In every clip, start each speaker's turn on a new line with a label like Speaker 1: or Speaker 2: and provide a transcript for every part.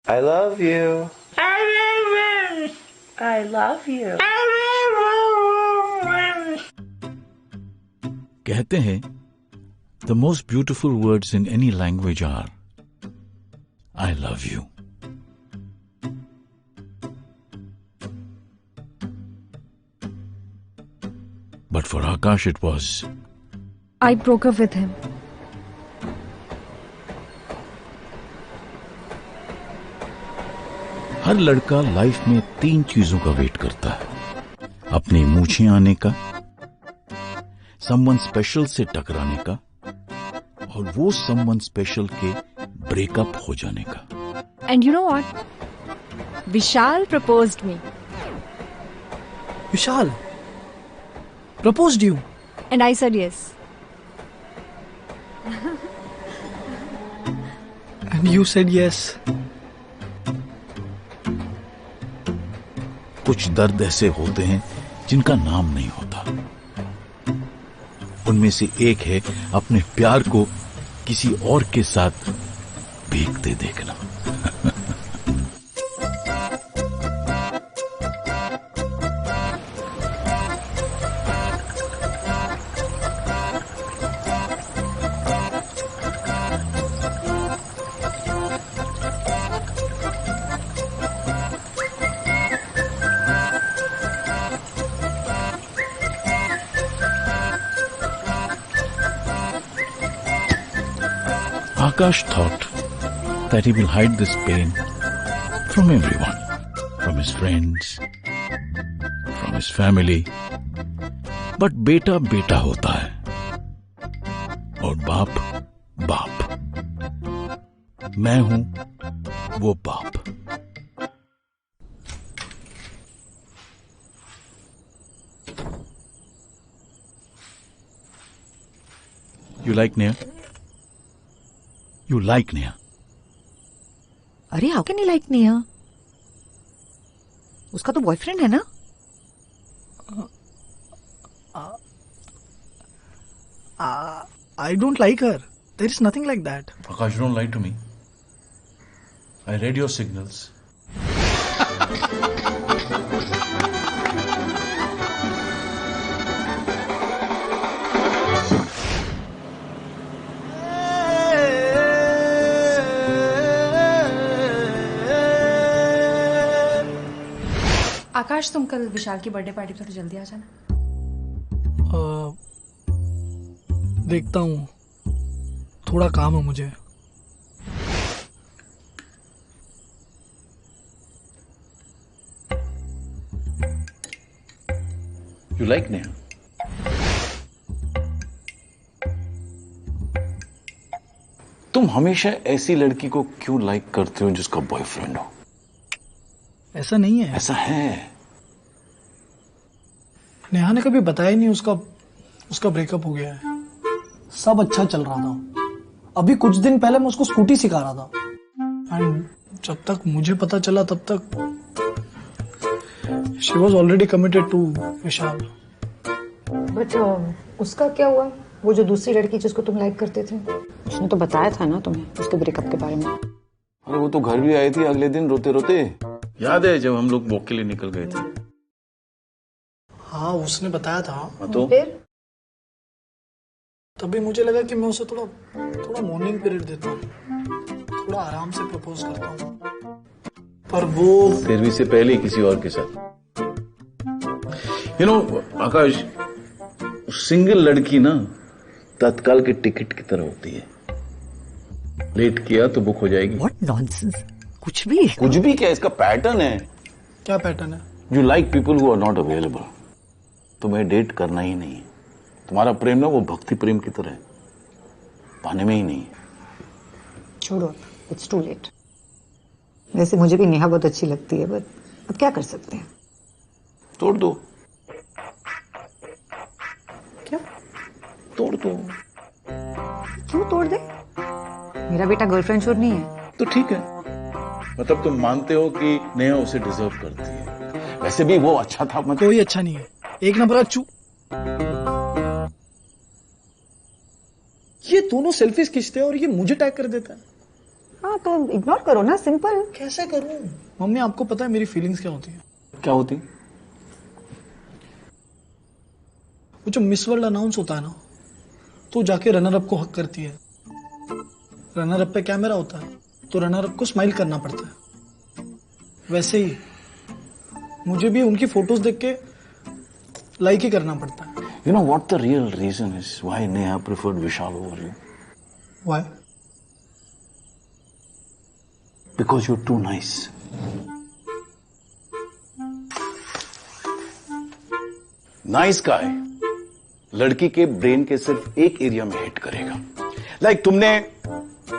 Speaker 1: I love you.
Speaker 2: I love you.
Speaker 3: कहते हैं the most beautiful words in any language are I love you. But for Akash it was
Speaker 4: I broke up with him.
Speaker 3: हर लड़का life में 3 चीजों का wait करता है। अपनी मूछें आने का, समवन स्पेशल से टकराने का और वो समवन स्पेशल के ब्रेकअप हो जाने का।
Speaker 4: And you know what? Vishal proposed me.
Speaker 5: Vishal proposed you?
Speaker 4: And I said yes.
Speaker 5: And you said yes.
Speaker 3: कुछ दर्द ऐसे होते हैं जिनका नाम नहीं होता। उनमें से एक है अपने प्यार को किसी और के साथ भीगते देखना। Akash thought that he will hide this pain from everyone, from his friends, from his family. But बेटा बेटा होता है और बाप बाप। मैं हूं वो बाप। You like Neha? You like Neha?
Speaker 6: अरे how can you like Neha? उसका तो बॉयफ्रेंड है ना?
Speaker 5: I don't like her. There is nothing like that.
Speaker 3: Akash, don't lie to me. I read your signals.
Speaker 2: आकाश, तुम कल विशाल की बर्थडे पार्टी पर थोड़ी जल्दी आ जाना।
Speaker 5: देखता हूँ, थोड़ा काम है मुझे।
Speaker 3: You like Neha? तुम हमेशा ऐसी लड़की को क्यों लाइक करते हो जिसका बॉयफ्रेंड हो?
Speaker 5: ऐसा नहीं है।
Speaker 3: ऐसा है।
Speaker 5: नेहा ने कभी बताया नहीं उसका ब्रेकअप हो गया है। सब अच्छा चल रहा था। अभी कुछ दिन पहले मैं उसको स्कूटी सिखा रहा था एंड जब तक मुझे पता चला तब तक she was already committed to Vishal.
Speaker 6: But उसका क्या हुआ? वो जो दूसरी लड़की जिसको तुम लाइक करते थे, उसने तो बताया था ना तुम्हें उसके ब्रेकअप के बारे में।
Speaker 3: अरे वो तो घर भी आई थी अगले दिन रोते रोते। याद है जब हम लोग वॉक के लिए निकल गए थे?
Speaker 5: हाँ, उसने बताया था।
Speaker 3: तो
Speaker 6: फिर
Speaker 5: तभी मुझे लगा कि मैं उसे थोड़ा मॉर्निंग पीरियड देता हूँ, थोड़ा आराम से प्रपोज करता हूँ। पर वो
Speaker 3: फिर भी से पहले किसी और के साथ। आकाश, सिंगल लड़की ना तत्काल के टिकट की तरह होती है। लेट किया तो बुक हो जाएगी।
Speaker 6: What nonsense. कुछ भी
Speaker 3: क्या, इसका पैटर्न है।
Speaker 5: क्या पैटर्न है?
Speaker 3: You like people who are not available. तुम्हें डेट करना ही नहीं है। तुम्हारा प्रेम ना वो भक्ति प्रेम की तरह है, पाने में ही नहीं है।
Speaker 6: छोड़ो, इट्स टू लेट। वैसे मुझे भी नेहा बहुत अच्छी लगती है, बट अब क्या कर सकते हैं।
Speaker 3: तोड़ दो।
Speaker 6: क्या
Speaker 3: तोड़ दो?
Speaker 6: क्यों तोड़ दे? मेरा बेटा गर्लफ्रेंड छोड़ नहीं है।
Speaker 3: तो ठीक है, मतलब तुम मानते हो कि नेहा उसे डिजर्व करती है। वैसे भी वो अच्छा था। मतलब
Speaker 5: कोई अच्छा नहीं है, एक नंबर अच्छू। ये दोनों सेल्फीज खींचते हैं और ये मुझे टैग कर देता है।
Speaker 6: हाँ तो इग्नोर करो ना, सिंपल।
Speaker 5: कैसे करूं? मम्मी आपको पता है मेरी फीलिंग्स क्या होती है?
Speaker 3: क्या होती?
Speaker 5: वो जो मिस वर्ल्ड अनाउंस होता है ना, तो जाके रनर अप को हक करती है। रनर अप पे कैमरा होता है तो रनर अप को स्माइल करना पड़ता है। वैसे ही मुझे भी उनकी फोटोज देख के लाइक ही करना पड़ता है।
Speaker 3: You know what the real reason is why Neha preferred Vishal over you?
Speaker 5: Why?
Speaker 3: Because you're too nice. Nice guy लड़की के ब्रेन के सिर्फ एक एरिया में हिट करेगा। लाइक तुमने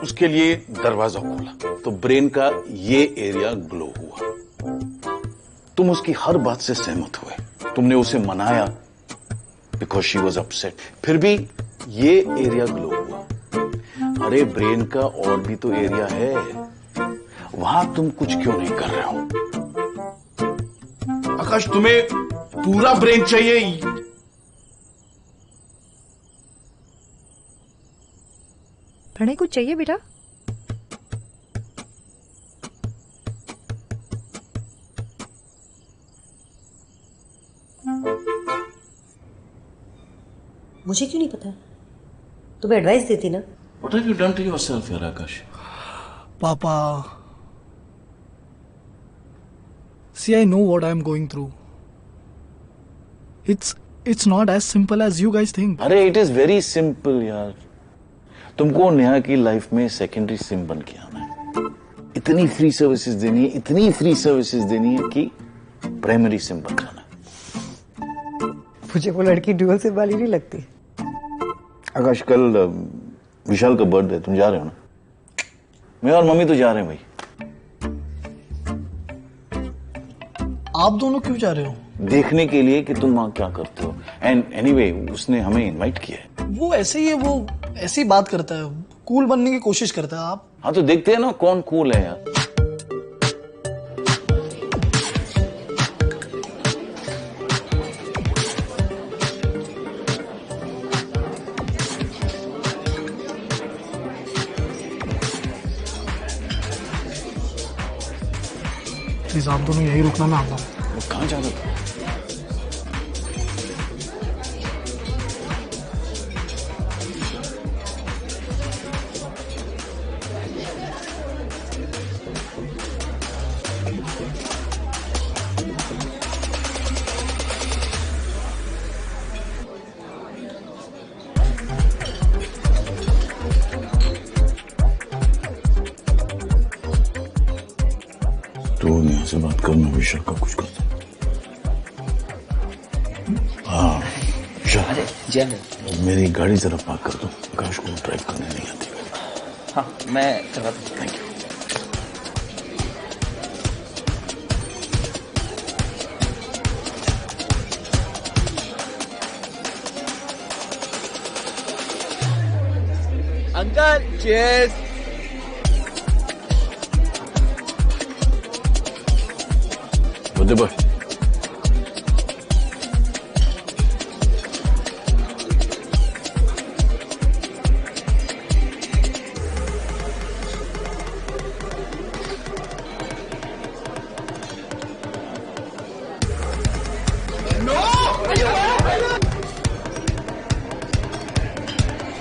Speaker 3: उसके लिए दरवाजा खोला तो ब्रेन का ये एरिया ग्लो हुआ। तुम उसकी हर बात से सहमत हुए, तुमने उसे मनाया बिकॉज शी वॉज अपसेट, फिर भी ये एरिया ग्लो हुआ। अरे ब्रेन का और भी तो एरिया है, वहां तुम कुछ क्यों नहीं कर रहे हो? आकाश तुम्हें पूरा ब्रेन चाहिए?
Speaker 4: प्रणय कुछ चाहिए बेटा?
Speaker 1: मुझे क्यों नहीं पता? तुम्हें एडवाइस देती ना।
Speaker 3: What have you done to yourself, yaar, Akash?
Speaker 5: Papa, see, I know what I'm going through. It's not as simple as you guys think.
Speaker 3: अरे it is very simple यार। तुमको नेहा की लाइफ में सेकेंडरी सिम बन के आना है। इतनी फ्री सर्विसेज देनी है, इतनी फ्री सर्विसेज देनी है कि प्राइमरी सिम बन जाना है।
Speaker 6: मुझे वो लड़की ड्यूअल सिम वाली नहीं लगती।
Speaker 3: आकाश कल विशाल का बर्थडे, तुम जा रहे हो ना? मैं और मम्मी तो जा रहे हैं भाई।
Speaker 5: आप दोनों क्यों जा रहे हो?
Speaker 3: देखने के लिए कि तुम वहां क्या करते हो। एंड एनीवे उसने हमें इनवाइट किया है।
Speaker 5: वो ऐसे ही है, वो ऐसी बात करता है, कूल बनने की कोशिश करता है। आप
Speaker 3: हाँ तो देखते हैं ना कौन कूल है यार।
Speaker 5: प्लीज आप दोनों यही रुकना, मैं आता हूँ।
Speaker 3: वो कहाँ जा रहा था? तो यहाँ से बात करना, विशाल का कुछ करता। हाँ विशाल, मेरी गाड़ी जरा पार्क कर दो। आकाश को ड्राइव करने नहीं आती।
Speaker 7: हाँ मैं करवा दूँ।
Speaker 3: Thank you.
Speaker 7: Uncle cheers.
Speaker 3: बुद्धि बॉय,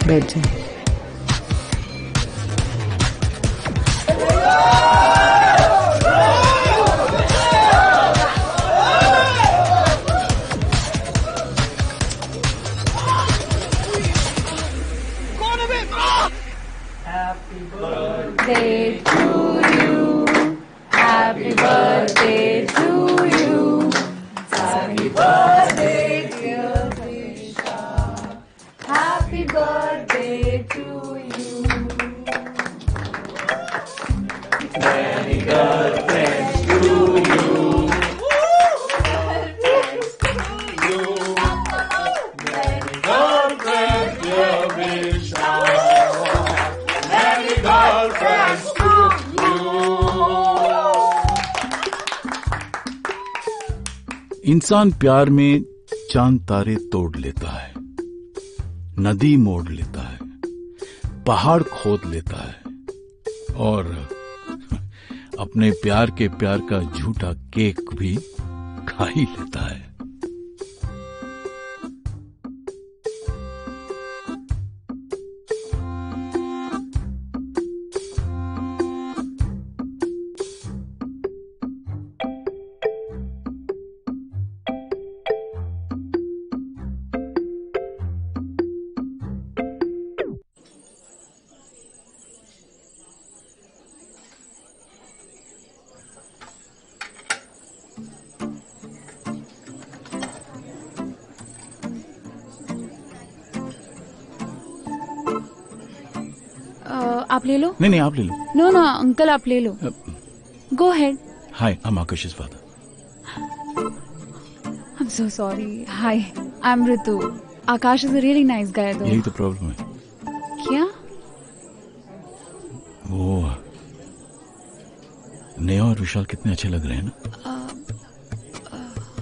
Speaker 6: बैठ जाओ।
Speaker 3: इंसान प्यार में चांद तारे तोड़ लेता है, नदी मोड़ लेता है, पहाड़ खोद लेता है और अपने प्यार के प्यार का झूठा केक भी खा ही लेता है।
Speaker 4: आप ले लो।
Speaker 3: नहीं नहीं, आप ले लो।
Speaker 4: नो नो अंकल, आप ले लो। Go ahead.
Speaker 3: Hi, I am Akash's father.
Speaker 4: I'm so sorry. Hi, I'm Ritu. Akash is a really nice guy though.
Speaker 3: यही तो प्रॉब्लम है।
Speaker 4: क्या?
Speaker 3: वो नेहा और विशाल कितने अच्छे लग रहे हैं ना।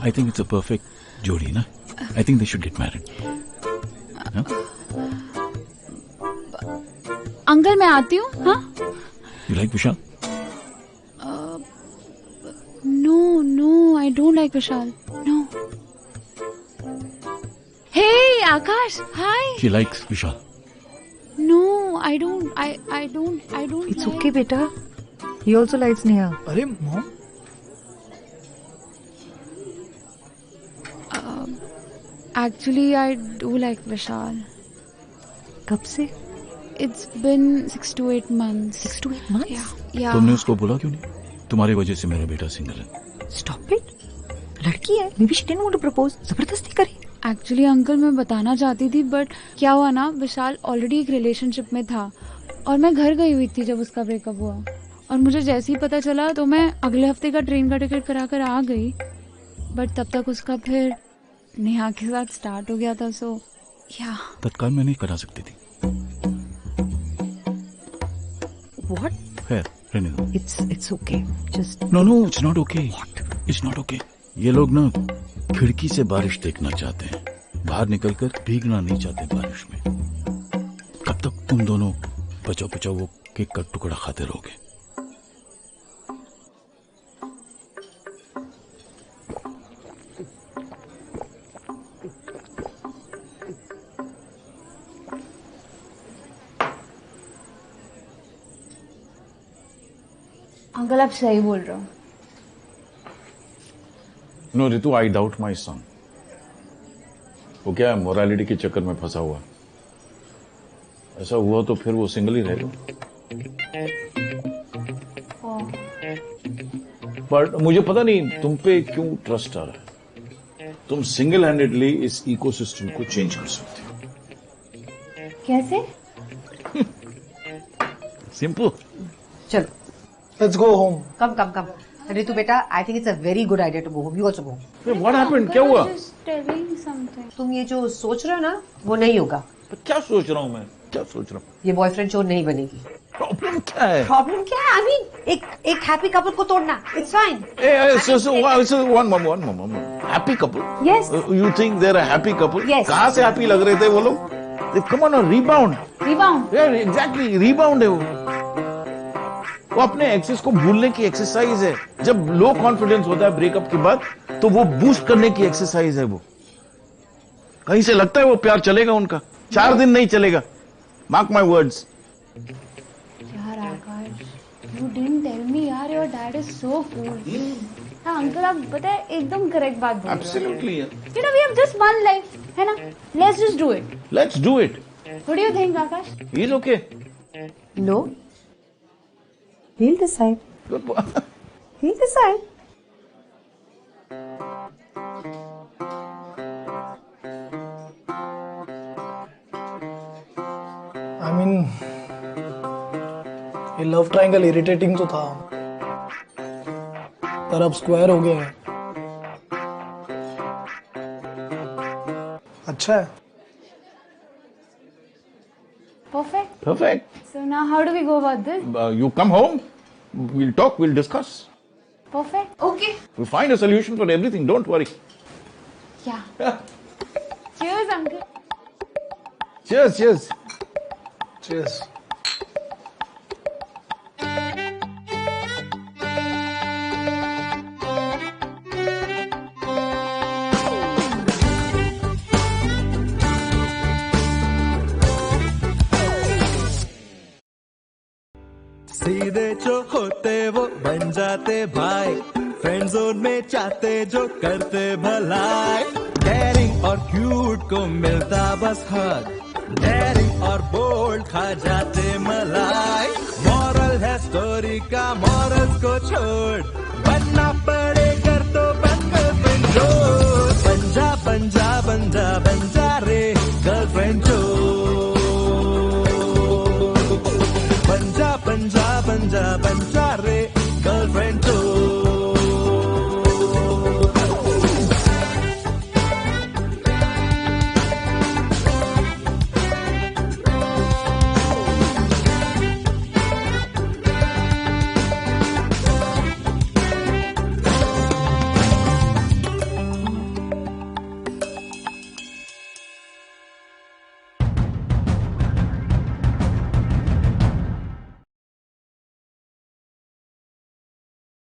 Speaker 3: आई थिंक इट्स अ परफेक्ट जोड़ी ना। I think they should get married.
Speaker 4: Uncle मैं आती हूँ। हाँ?
Speaker 3: You like Vishal?
Speaker 4: No, no, I don't like Vishal. No. Hey, Akash, hi.
Speaker 3: She likes Vishal.
Speaker 4: No, I don't. I don't.
Speaker 6: It's
Speaker 4: like...
Speaker 6: okay, beta. He also likes Neha.
Speaker 5: अरे mom,
Speaker 4: Actually, I do like Vishal.
Speaker 6: कब से?
Speaker 4: It's been 6 to 8 months.
Speaker 6: 6 to 8 months?
Speaker 4: Yeah.
Speaker 3: तुमने उसको बोला क्यों नहीं? तुम्हारी वजह से मेरा बेटा सिंगल है।
Speaker 6: Stop it. लड़की है. Maybe she didn't want to propose. जबरदस्ती करी.
Speaker 4: एक्चुअली अंकल मैं बताना चाहती थी बट क्या हुआ ना, विशाल ऑलरेडी एक रिलेशनशिप में था और मैं घर गई हुई थी जब उसका ब्रेकअप हुआ और मुझे जैसे ही पता चला तो मैं अगले हफ्ते का ट्रेन का टिकट कराकर आ गई। बट तब तक उसका फिर नेहा के साथ स्टार्ट हो गया था। सो या
Speaker 3: तत्काल मैं नहीं करा सकती थी।
Speaker 6: What?
Speaker 3: है, रहने दो।
Speaker 6: It's okay. Just
Speaker 3: no no, it's not okay. It's not okay. ये लोग ना खिड़की से बारिश देखना चाहते हैं, बाहर निकलकर भीगना नहीं चाहते बारिश में। कब तक तुम दोनों बचाओ बचाओ वो केक का टुकड़ा खाते रहोगे?
Speaker 4: अंकल आप सही बोल रहे हो।
Speaker 3: No Ritu, I doubt my son. वो क्या मोरालिटी के चक्कर में फंसा हुआ। ऐसा हुआ तो फिर वो सिंगल ही रहेगा। बट मुझे पता नहीं तुम पे क्यों ट्रस्ट आ रहा है। तुम सिंगल हैंडेडली इस इकोसिस्टम को चेंज कर सकते हो।
Speaker 4: कैसे?
Speaker 3: सिंपल।
Speaker 1: चलो
Speaker 5: let's go home.
Speaker 1: Come Ritu बेटा, I think it's a very good idea to go home. You also go.
Speaker 3: What happened? क्या हुआ?
Speaker 1: तुम ये जो सोच रहे हो ना वो नहीं होगा।
Speaker 3: क्या सोच रहा हूँ मैं? क्या सोच रहा हूँ?
Speaker 1: ये बॉयफ्रेंड चोर नहीं बनेगी।
Speaker 3: प्रॉब्लम क्या है?
Speaker 1: प्रॉब्लम क्या है? आई मीन एक हैप्पी कपल को तोड़ना, it's fine.
Speaker 3: One moment. Happy couple?
Speaker 1: Yes.
Speaker 3: You think they're a happy couple?
Speaker 1: Yes.
Speaker 3: कहाँ से हैप्पी लग रहे थे वो लोग? Come on, rebound. Yeah, exactly, rebound है वो अपने एक्सेस को भूलने की एक्सरसाइज है। जब लो कॉन्फिडेंस होता है ब्रेकअप के बाद तो वो बूस्ट करने की एक्सरसाइज है वो। कहीं से लगता है वो प्यार चलेगा उनका? 4 दिन नहीं चलेगा। Mark my words.
Speaker 4: यार आकाश, you didn't tell me यार, your dad is so cool. हाँ अंकल, आप पता है एकदम करेक्ट बात बोल रहे हो।
Speaker 3: Absolutely.
Speaker 4: You know we have just one life, है ना? Let's just do it.
Speaker 3: Let's do it.
Speaker 4: What do you think, Akash?
Speaker 3: He's okay.
Speaker 1: No, he'll decide. He'll decide.
Speaker 5: I mean, ये लव ट्रायंगल इरिटेटिंग तो था, पर अब square हो गया है। अच्छा है।
Speaker 4: Perfect.
Speaker 3: Perfect.
Speaker 4: So now how do we go about this?
Speaker 3: You come home. We'll talk. We'll discuss.
Speaker 4: Perfect. Okay.
Speaker 3: We'll find a solution for everything. Don't worry.
Speaker 4: Yeah. Cheers, uncle.
Speaker 3: Cheers. Cheers.
Speaker 5: Cheers.
Speaker 8: सीधे जो होते वो बन जाते भाई, friend zone में चाहते जो करते भलाई। डेयरिंग और क्यूट को मिलता बस हक, डेयरिंग और बोल्ड खा जाते मलाई। मॉरल है स्टोरी का, मॉरल्स को छोड़, बनना पड़े कर तो बन गर्लफ्रेंड जो। बंजा बंजा बंजा बंजा रे गर्लफ्रेंड जो। बंजा बंजा बंजा बंजा